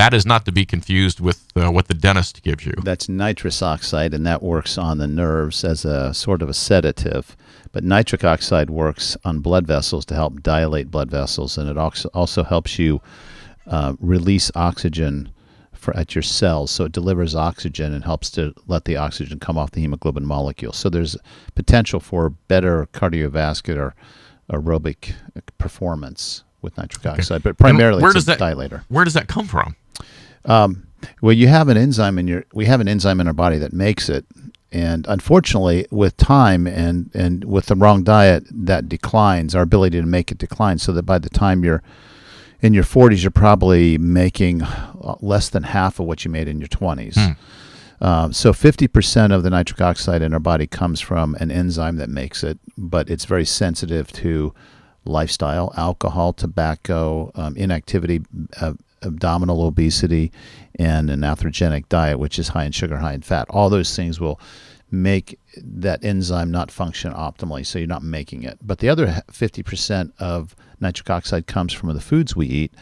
that is not to be confused with what the dentist gives you. That's nitrous oxide, and that works on the nerves as a sort of a sedative. But nitric oxide works on blood vessels to help dilate blood vessels, and it also helps you release oxygen at your cells. So it delivers oxygen and helps to let the oxygen come off the hemoglobin molecule. So there's potential for better cardiovascular aerobic performance with nitric oxide, but primarily it's a dilator. Where does that come from? Well, you have an enzyme we have an enzyme in our body that makes it, and unfortunately, with time and with the wrong diet, that declines. Our ability to make it declines, so that by the time you're in your 40s, you're probably making less than half of what you made in your 20s. So 50% of the nitric oxide in our body comes from an enzyme that makes it, but it's very sensitive to lifestyle, alcohol, tobacco, inactivity, abdominal obesity, and an atherogenic diet, which is high in sugar, high in fat. All those things will make that enzyme not function optimally, so you're not making it. But the other 50% of nitric oxide comes from the foods we eat,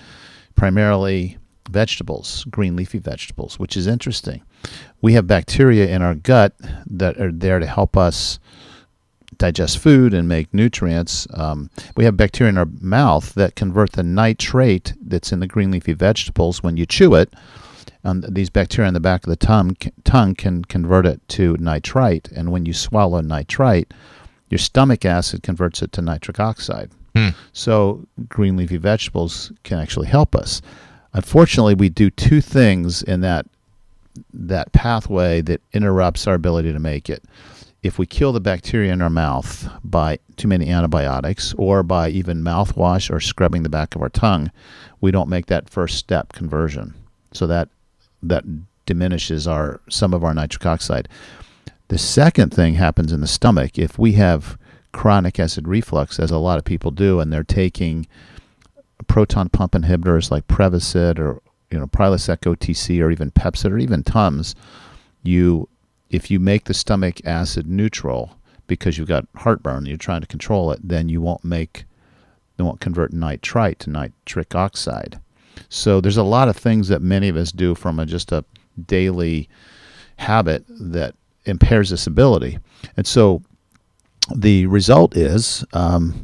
primarily vegetables, green leafy vegetables, which is interesting. We have bacteria in our gut that are there to help us digest food and make nutrients. We have bacteria in our mouth that convert the nitrate that's in the green leafy vegetables when you chew it. These bacteria in the back of the tongue can convert it to nitrite, and when you swallow nitrite, your stomach acid converts it to nitric oxide. So green leafy vegetables can actually help us. Unfortunately, we do two things in that pathway that interrupts our ability to make it. If we kill the bacteria in our mouth by too many antibiotics or by even mouthwash or scrubbing the back of our tongue, we don't make that first step conversion. So that diminishes some of our nitric oxide. The second thing happens in the stomach. If we have chronic acid reflux, as a lot of people do, and they're taking proton pump inhibitors like Prevacid or Prilosec OTC or even Pepcid or even Tums, if you make the stomach acid neutral because you've got heartburn and you're trying to control it, then they won't convert nitrite to nitric oxide. So there's a lot of things that many of us do from just a daily habit that impairs this ability. And so the result is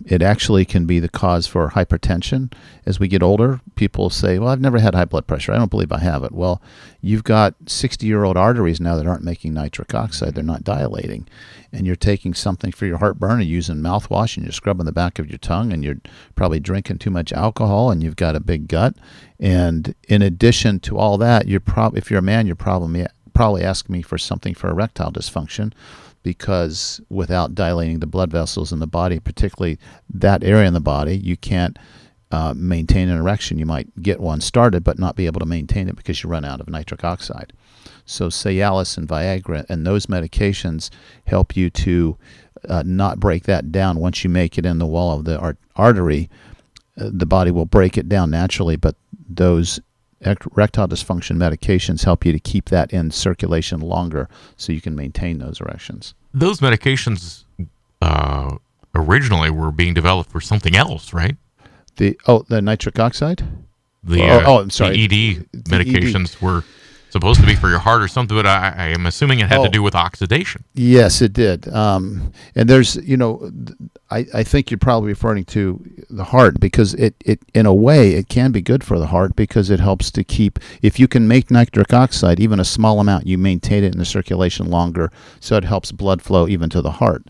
it actually can be the cause for hypertension. As we get older, people say, well, I've never had high blood pressure. I don't believe I have it. Well, you've got 60-year-old arteries now that aren't making nitric oxide. They're not dilating. And you're taking something for your heartburn and using mouthwash, and you're scrubbing the back of your tongue, and you're probably drinking too much alcohol, and you've got a big gut. And in addition to all that, if you're a man, you're probably asking me for something for erectile dysfunction, because without dilating the blood vessels in the body, particularly that area in the body, you can't maintain an erection. You might get one started but not be able to maintain it because you run out of nitric oxide. So Cialis and Viagra and those medications help you to not break that down. Once you make it in the wall of the artery, the body will break it down naturally, but those erectile dysfunction medications help you to keep that in circulation longer so you can maintain those erections. Those medications originally were being developed for something else, right? The nitric oxide? I'm sorry. The ED medications were supposed to be for your heart or something, but I am assuming it had to do with oxidation. Yes, it did. And there's, I think you're probably referring to the heart, because it in a way it can be good for the heart, because it helps to keep, if you can make nitric oxide, even a small amount, you maintain it in the circulation longer, so it helps blood flow even to the heart.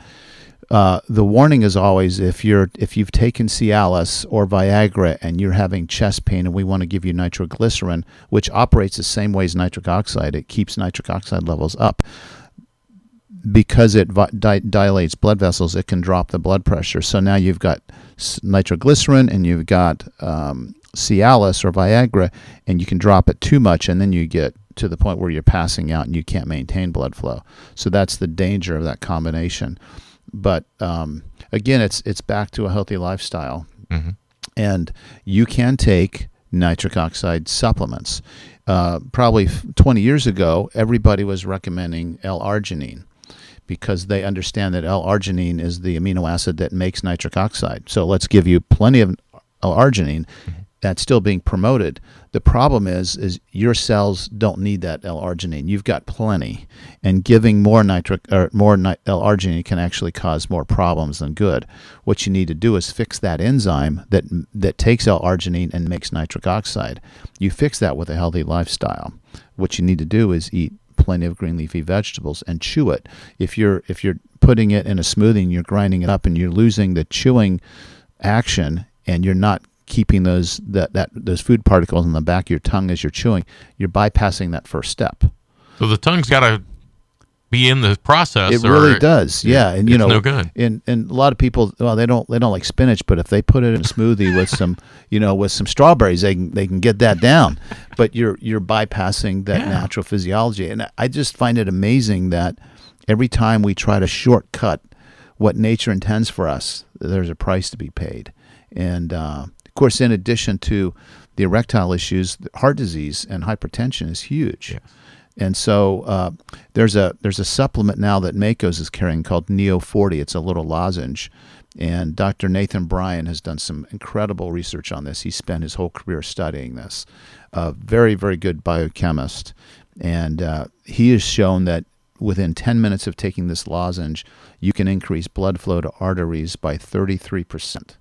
The warning is always, if you've taken Cialis or Viagra and you're having chest pain and we want to give you nitroglycerin, which operates the same way as nitric oxide, it keeps nitric oxide levels up. Because it dilates blood vessels, it can drop the blood pressure. So now you've got nitroglycerin and you've got Cialis or Viagra, and you can drop it too much, and then you get to the point where you're passing out and you can't maintain blood flow. So that's the danger of that combination. But again, it's back to a healthy lifestyle. Mm-hmm. And you can take nitric oxide supplements. Probably 20 years ago, everybody was recommending L-arginine, because they understand that L-arginine is the amino acid that makes nitric oxide. So let's give you plenty of L-arginine. Mm-hmm. that's still being promoted. The problem is your cells don't need that L-arginine. You've got plenty, and giving more L-arginine can actually cause more problems than good. What you need to do is fix that enzyme that takes L-arginine and makes nitric oxide. You fix that with a healthy lifestyle. What you need to do is eat plenty of green leafy vegetables and chew it. If you're putting it in a smoothie and you're grinding it up and you're losing the chewing action and you're not keeping those food particles in the back of your tongue as you're chewing, you're bypassing that first step. So the tongue's got to be in the process. It really does, yeah. And it's no good. And a lot of people, well, they don't like spinach, but if they put it in a smoothie with some, with some strawberries, they can get that down. But you're bypassing that natural physiology, and I just find it amazing that every time we try to shortcut what nature intends for us, there's a price to be paid. And of course, in addition to the erectile issues, heart disease and hypertension is huge. Yes. And so there's a supplement now that Mako's is carrying called Neo 40. It's a little lozenge. And Dr. Nathan Bryan has done some incredible research on this. He spent his whole career studying this. Very, very good biochemist. And he has shown that within 10 minutes of taking this lozenge, you can increase blood flow to arteries by 33%.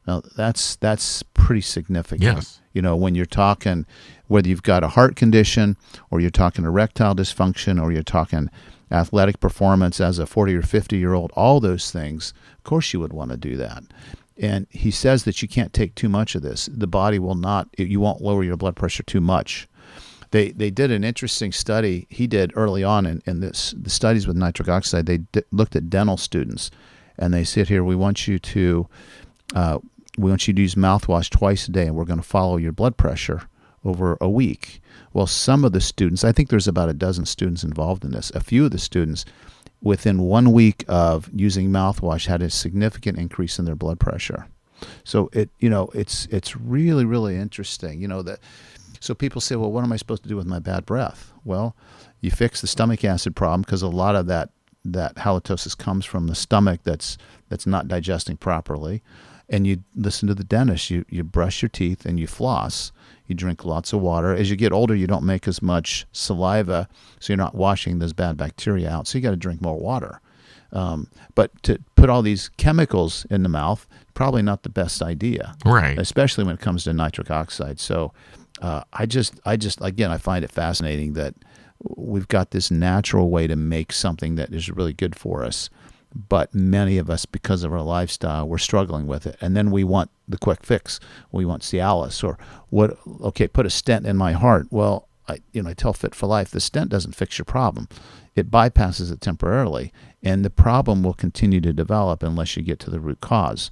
Now, that's pretty significant. Yes. When you're talking, whether you've got a heart condition or you're talking erectile dysfunction or you're talking athletic performance as a 40 or 50-year-old, all those things, of course you would want to do that. And he says that you can't take too much of this. The body will not, you won't lower your blood pressure too much. They did an interesting study he did early on in the studies with nitric oxide. They looked at dental students, and they said, here, we want you to use mouthwash twice a day, and we're going to follow your blood pressure over a week. Well, some of the students, I think there's about a dozen students involved in this. A few of the students, within 1 week of using mouthwash, had a significant increase in their blood pressure. So it's really, really interesting. So people say, well, what am I supposed to do with my bad breath? Well, you fix the stomach acid problem, because a lot of that halitosis comes from the stomach that's not digesting properly. And you listen to the dentist. You brush your teeth and you floss. You drink lots of water. As you get older, you don't make as much saliva, so you're not washing those bad bacteria out. So you got to drink more water. But to put all these chemicals in the mouth, probably not the best idea, right? Especially when it comes to nitric oxide. So I just again, I find it fascinating that we've got this natural way to make something that is really good for us. But many of us, because of our lifestyle, we're struggling with it. And then we want the quick fix. We want Cialis or put a stent in my heart. Well, I tell Fit for Life, the stent doesn't fix your problem. It bypasses it temporarily. And the problem will continue to develop unless you get to the root cause.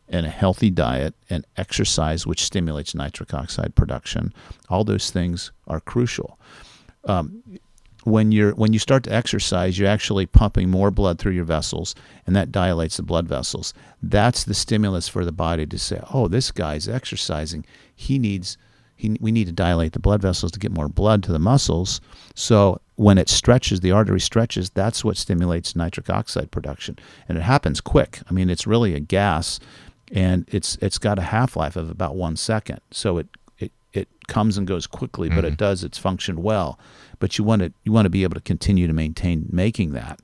And a healthy diet and exercise, which stimulates nitric oxide production, all those things are crucial. When you start to exercise, you're actually pumping more blood through your vessels, and that dilates the blood vessels. That's the stimulus for the body to say, oh, this guy's exercising. We need to dilate the blood vessels to get more blood to the muscles. So when it stretches, the artery stretches, that's what stimulates nitric oxide production. And it happens quick. I mean, it's really a gas, and it's got a half-life of about 1 second. So it comes and goes quickly, but it does its function well. But you want to be able to continue to maintain making that.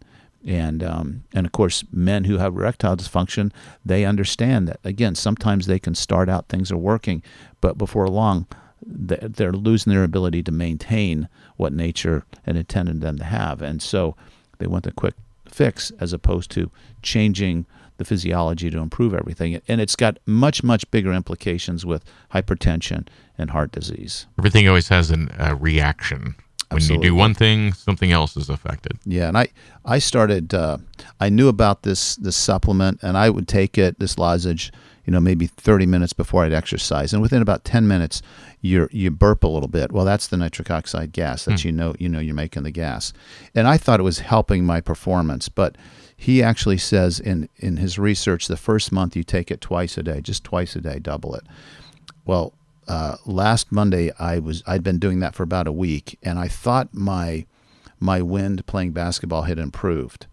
And of course, men who have erectile dysfunction, they understand that, again, sometimes they can start out, things are working, but before long, they're losing their ability to maintain what nature had intended them to have. And so they want the quick fix as opposed to changing the physiology to improve everything. And it's got much, much bigger implications with hypertension and heart disease. Everything always has a reaction. When Absolutely. you do one thing, something else is affected. Yeah, and I started, I knew about this supplement, and I would take it, this lozenge, maybe 30 minutes before I'd exercise. And within about 10 minutes, you burp a little bit. Well, that's the nitric oxide gas. That's you're making the gas. And I thought it was helping my performance, but he actually says in his research, the first month you take it twice a day, just twice a day, double it. Well, last Monday I'd been doing that for about a week, and I thought my wind playing basketball had improved.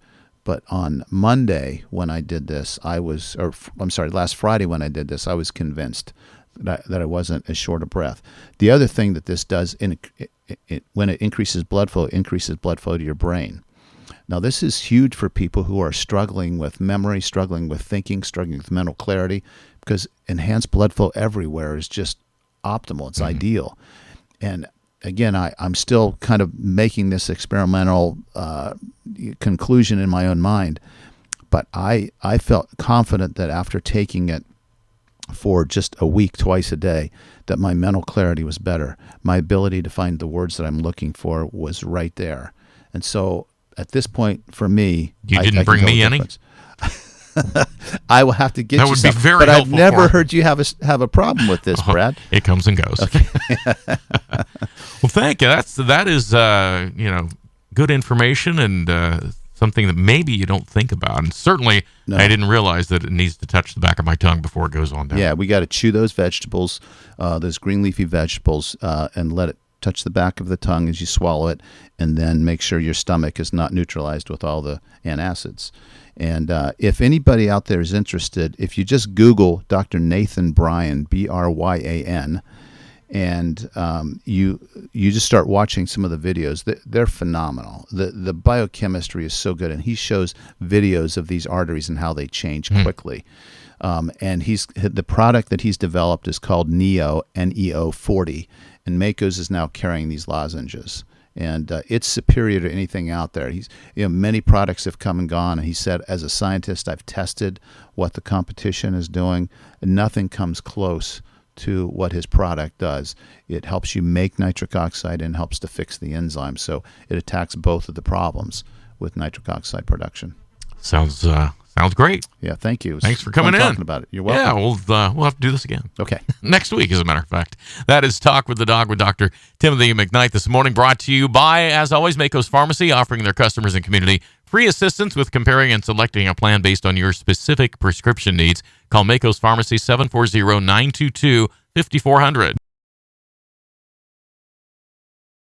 But on Monday when I did this, last Friday when I did this, I was convinced that I wasn't as short of breath. The other thing that this does, when it increases blood flow to your brain. Now, this is huge for people who are struggling with memory, struggling with thinking, struggling with mental clarity, because enhanced blood flow everywhere is just optimal. It's ideal. And again, I'm still kind of making this experimental conclusion in my own mind, but I felt confident that after taking it for just a week, twice a day, that my mental clarity was better. My ability to find the words that I'm looking for was right there. And so at this point, for me, you didn't bring me any. I will have to get that you would some, be very but I've helpful never heard you have a problem with this, Brad. It comes and goes. Okay. Well, thank you. That is good information and something that maybe you don't think about. And certainly, I didn't realize that it needs to touch the back of my tongue before it goes on down. Yeah, we got to chew those vegetables, those green leafy vegetables, and let it touch the back of the tongue as you swallow it, and then make sure your stomach is not neutralized with all the antacids. And if anybody out there is interested, if you just Google Dr. Nathan Bryan, Bryan, and you just start watching some of the videos, they're phenomenal. The biochemistry is so good, and he shows videos of these arteries and how they change quickly. And the product that he's developed is called NEO, NEO 40, and Mako's is now carrying these lozenges. And it's superior to anything out there. Many products have come and gone, and he said, as a scientist, I've tested what the competition is doing, and nothing comes close to what his product does. It helps you make nitric oxide and helps to fix the enzyme. So it attacks both of the problems with nitric oxide production. Sounds great. Yeah, thank you. Thanks for coming in. Talking about it. You're welcome. Yeah, we'll have to do this again. Okay. Next week, as a matter of fact. That is Talk with the Dog with Dr. Timothy McKnight this morning, brought to you by, as always, Mako's Pharmacy, offering their customers and community free assistance with comparing and selecting a plan based on your specific prescription needs. Call Mako's Pharmacy 740-922-5400.